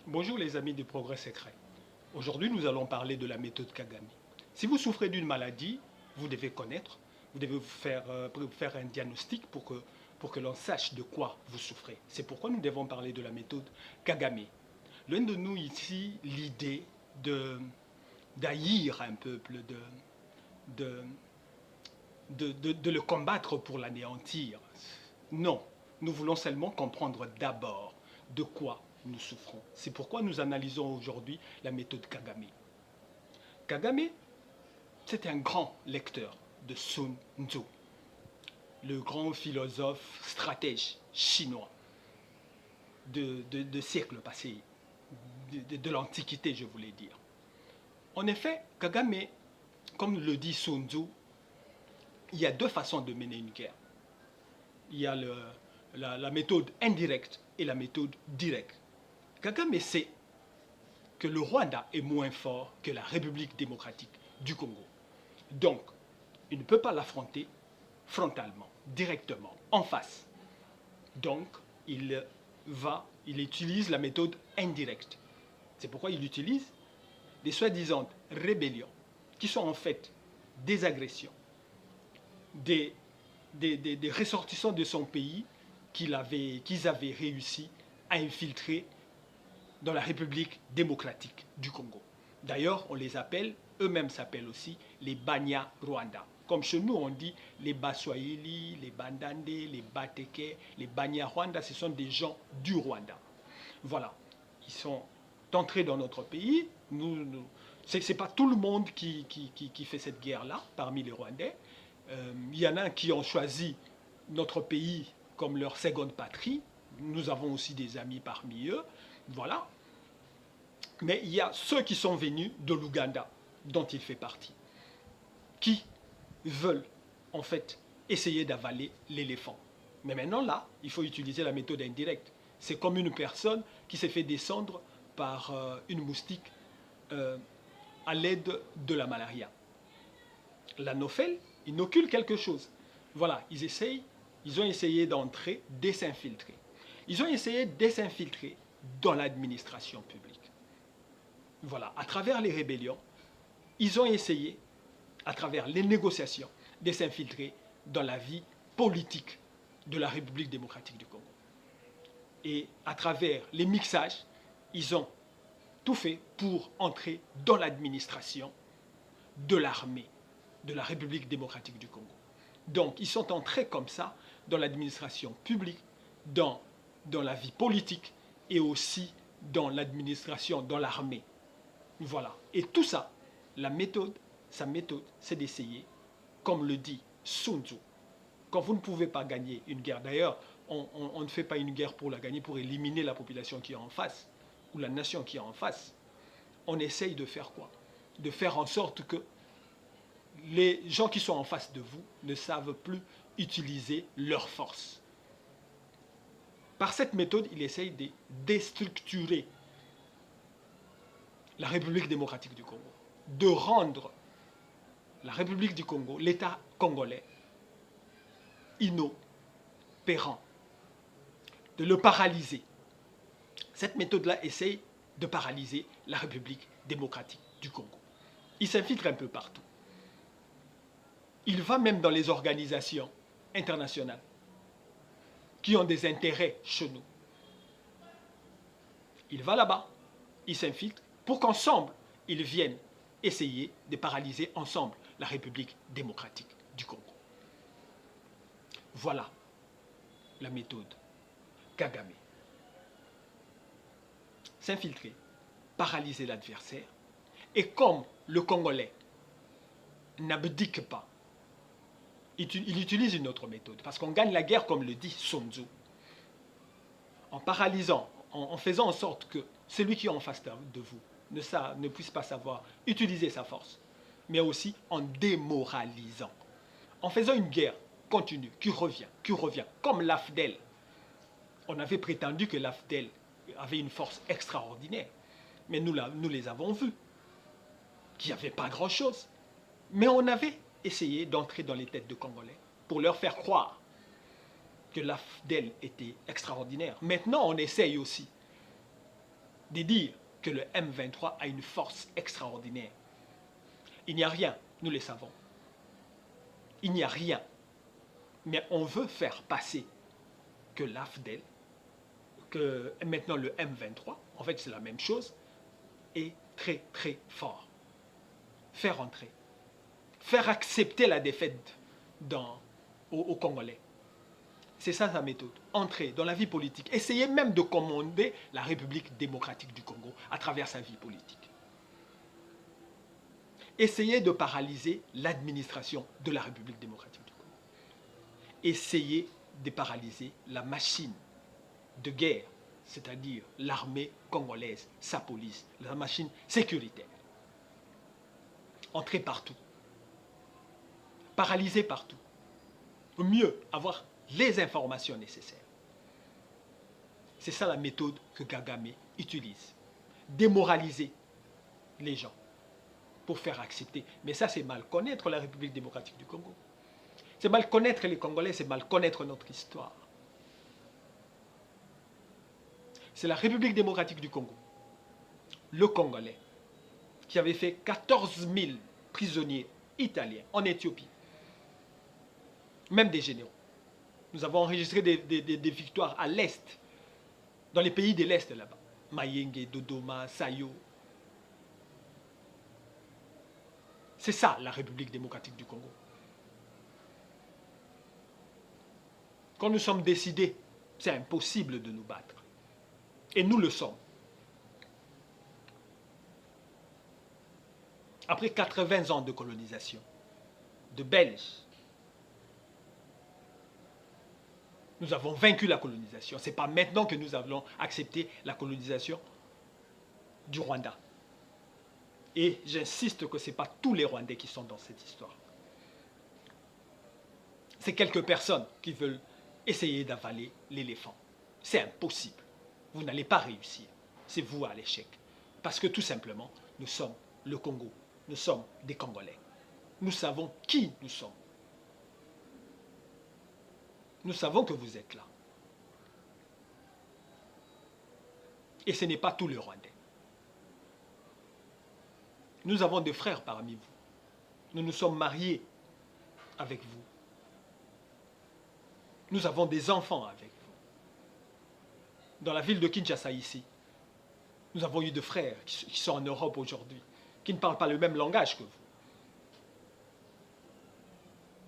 Bonjour les amis du Progrès Secret. Aujourd'hui, nous allons parler de la méthode Kagame. Si vous souffrez d'une maladie, vous devez connaître, vous devez faire un diagnostic pour que l'on sache de quoi vous souffrez. C'est pourquoi nous devons parler de la méthode Kagame. L'un de nous ici, l'idée de d'haïr un peuple, de, de le combattre pour l'anéantir. Non, nous voulons seulement comprendre d'abord de quoi nous souffrons. C'est pourquoi nous analysons aujourd'hui la méthode Kagame. Kagame, c'est un grand lecteur de Sun Tzu, le grand philosophe stratège chinois de siècles passés, de l'Antiquité, je voulais dire. En effet, Kagame, comme le dit Sun Tzu, il y a deux façons de mener une guerre. Il y a la méthode indirecte et la méthode directe. Kagame sait que le Rwanda est moins fort que la République démocratique du Congo. Donc, il ne peut pas l'affronter frontalement, directement, en face. Donc, il utilise la méthode indirecte. C'est pourquoi il utilise des soi-disant rébellions, qui sont en fait des agressions, des ressortissants de son pays qu'ils avaient réussi à infiltrer dans la République démocratique du Congo. D'ailleurs, on les appelle, eux-mêmes s'appellent aussi les Banya-Rwanda. Comme chez nous, on dit les Baswahili, les Bandande, les Bateke, les Banya-Rwanda, ce sont des gens du Rwanda. Voilà, ils sont entrés dans notre pays. Ce n'est pas tout le monde qui fait cette guerre-là, parmi les Rwandais. Il y en a qui ont choisi notre pays comme leur seconde patrie. Nous avons aussi des amis parmi eux. Voilà. Mais il y a ceux qui sont venus de l'Ouganda, dont il fait partie, qui veulent en fait essayer d'avaler l'éléphant. Mais maintenant là, il faut utiliser la méthode indirecte. C'est comme une personne qui s'est fait descendre par une moustique à l'aide de la malaria. L'anophèle inocule quelque chose. Voilà, ils ont essayé d'entrer, de s'infiltrer. Ils ont essayé de s'infiltrer dans l'administration publique. Voilà, à travers les rébellions, ils ont essayé, à travers les négociations, de s'infiltrer dans la vie politique de la République démocratique du Congo. Et à travers les mixages, ils ont tout fait pour entrer dans l'administration de l'armée de la République démocratique du Congo. Donc, ils sont entrés comme ça dans l'administration publique, dans la vie politique et aussi dans l'administration, dans l'armée. Voilà. Et tout ça, sa méthode, c'est d'essayer, comme le dit Sun Tzu. Quand vous ne pouvez pas gagner une guerre, d'ailleurs, on ne fait pas une guerre pour la gagner, pour éliminer la population qui est en face, ou la nation qui est en face. On essaye de faire quoi? De faire en sorte que les gens qui sont en face de vous ne savent plus utiliser leur force. Par cette méthode, il essaye de déstructurer la République démocratique du Congo, de rendre la République du Congo, l'État congolais, inopérant, de le paralyser. Cette méthode-là essaye de paralyser la République démocratique du Congo. Il s'infiltre un peu partout. Il va même dans les organisations internationales qui ont des intérêts chez nous. Il va là-bas, il s'infiltre pour qu'ensemble, ils viennent essayer de paralyser ensemble la République démocratique du Congo. Voilà la méthode Kagame. S'infiltrer, paralyser l'adversaire, et comme le Congolais n'abdique pas, il utilise une autre méthode, parce qu'on gagne la guerre comme le dit Sun Tzu, en paralysant, en faisant en sorte que celui qui est en face de vous ne puisse pas savoir utiliser sa force, mais aussi en démoralisant, en faisant une guerre continue, qui revient, comme l'AFDEL. On avait prétendu que l'AFDEL avait une force extraordinaire, mais nous les avons vus, qu'il n'y avait pas grand-chose. Mais on avait essayé d'entrer dans les têtes de Congolais pour leur faire croire que l'AFDEL était extraordinaire. Maintenant, on essaye aussi de dire que le M23 a une force extraordinaire. Il n'y a rien, nous le savons. Il n'y a rien. Mais on veut faire passer que l'AFDEL, que maintenant le M23, en fait c'est la même chose, est très très fort. Faire entrer, faire accepter la défaite aux Congolais. C'est ça sa méthode. Entrer dans la vie politique. Essayer même de commander la République démocratique du Congo à travers sa vie politique. Essayer de paralyser l'administration de la République démocratique du Congo. Essayer de paralyser la machine de guerre, c'est-à-dire l'armée congolaise, sa police, la machine sécuritaire. Entrer partout. Paralyser partout. Au mieux, avoir les informations nécessaires. C'est ça la méthode que Kagame utilise. Démoraliser les gens pour faire accepter. Mais ça, c'est mal connaître la République démocratique du Congo. C'est mal connaître les Congolais, c'est mal connaître notre histoire. C'est la République démocratique du Congo, le Congolais, qui avait fait 14 000 prisonniers italiens en Éthiopie, même des généraux. Nous avons enregistré des victoires à l'Est, dans les pays de l'Est là-bas. Mayenge, Dodoma, Sayo. C'est ça la République démocratique du Congo. Quand nous sommes décidés, c'est impossible de nous battre. Et nous le sommes. Après 80 ans de colonisation, de Belges, nous avons vaincu la colonisation. Ce n'est pas maintenant que nous allons accepter la colonisation du Rwanda. Et j'insiste que ce n'est pas tous les Rwandais qui sont dans cette histoire. C'est quelques personnes qui veulent essayer d'avaler l'éléphant. C'est impossible. Vous n'allez pas réussir. C'est vous à l'échec. Parce que tout simplement, nous sommes le Congo. Nous sommes des Congolais. Nous savons qui nous sommes. Nous savons que vous êtes là. Et ce n'est pas tous les Rwandais. Nous avons des frères parmi vous. Nous nous sommes mariés avec vous. Nous avons des enfants avec vous. Dans la ville de Kinshasa ici, nous avons eu des frères qui sont en Europe aujourd'hui, qui ne parlent pas le même langage que vous.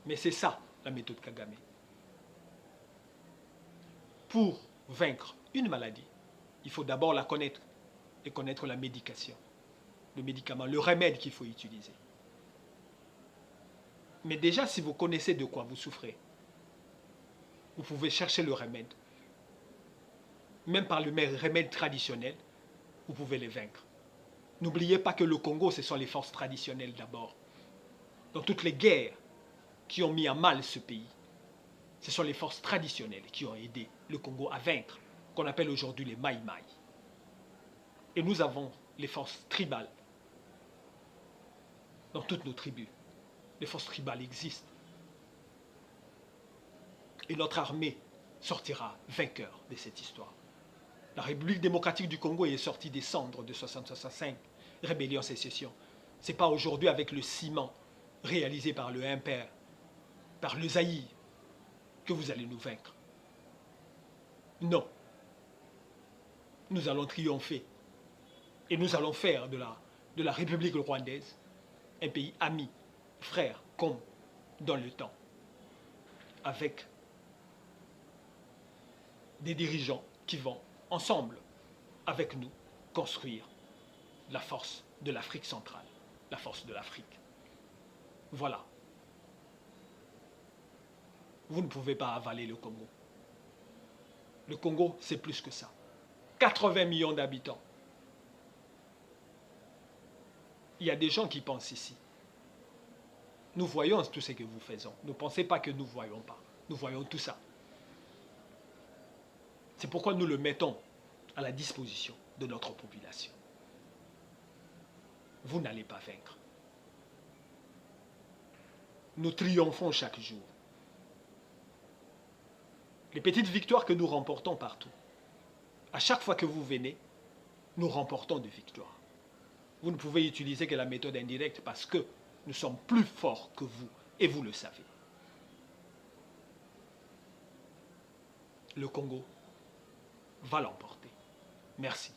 Mais c'est ça la méthode Kagame. Pour vaincre une maladie, il faut d'abord la connaître et connaître la médication, le médicament, le remède qu'il faut utiliser. Mais déjà, si vous connaissez de quoi vous souffrez, vous pouvez chercher le remède. Même par le remède traditionnel, vous pouvez les vaincre. N'oubliez pas que le Congo, ce sont les forces traditionnelles d'abord. Dans toutes les guerres qui ont mis à mal ce pays, ce sont les forces traditionnelles qui ont aidé le Congo à vaincre, qu'on appelle aujourd'hui les Maï Maï. Et nous avons les forces tribales dans toutes nos tribus. Les forces tribales existent. Et notre armée sortira vainqueur de cette histoire. La République démocratique du Congo est sortie des cendres de 1965, rébellion sécession. Ce n'est pas aujourd'hui avec le ciment réalisé par le Impère, par le Zaïre, que vous allez nous vaincre. Non. Nous allons triompher. Et nous allons faire de la République rwandaise un pays ami, frère, comme dans le temps, avec des dirigeants qui vont ensemble, avec nous, construire la force de l'Afrique centrale, la force de l'Afrique. Voilà. Vous ne pouvez pas avaler le Congo. Le Congo, c'est plus que ça. 80 millions d'habitants. Il y a des gens qui pensent ici. Nous voyons tout ce que vous faisons. Ne pensez pas que nous ne voyons pas. Nous voyons tout ça. C'est pourquoi nous le mettons à la disposition de notre population. Vous n'allez pas vaincre. Nous triomphons chaque jour. Les petites victoires que nous remportons partout, à chaque fois que vous venez, nous remportons des victoires. Vous ne pouvez utiliser que la méthode indirecte parce que nous sommes plus forts que vous et vous le savez. Le Congo va l'emporter. Merci.